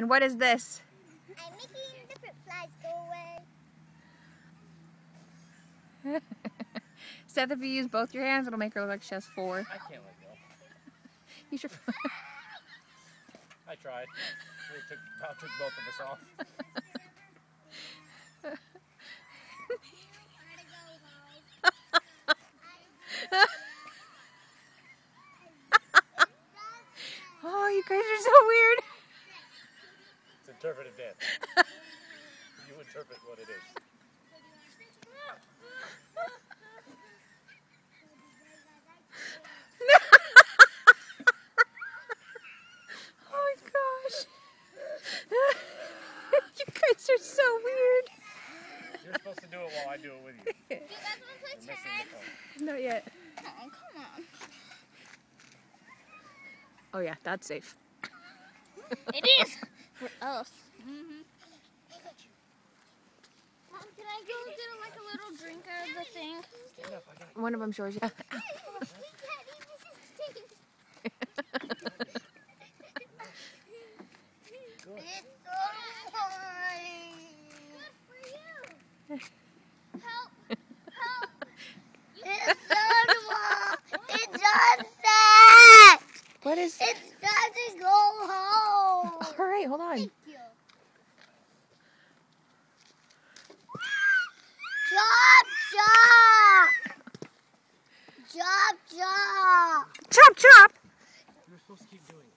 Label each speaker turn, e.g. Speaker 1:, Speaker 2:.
Speaker 1: And what is this?
Speaker 2: I'm making different flies go away.
Speaker 1: Seth, if you use both your hands, it'll make her look like she has 4.
Speaker 3: I can't let go.
Speaker 1: You should.
Speaker 3: I tried. Todd took both of us off.
Speaker 1: Oh, you guys are so weird.
Speaker 3: It's interpretive dance. You interpret what it is.
Speaker 1: Oh my gosh. You guys are so weird.
Speaker 3: You're supposed to do it while I do it with you.
Speaker 2: Do you guys want to play
Speaker 3: You're missing the point.
Speaker 1: Not yet.
Speaker 2: Oh, come on.
Speaker 1: Oh yeah, that's safe.
Speaker 2: It is for us. Mom, can I go get like a little drink out of the thing?
Speaker 3: Stand up, I got
Speaker 1: One of them shows you. What is?
Speaker 2: It's time to go home.
Speaker 1: All right, hold on.
Speaker 2: Thank you. Chop, chop. Chop, chop.
Speaker 1: Chop, chop.
Speaker 3: You were supposed to keep doing it.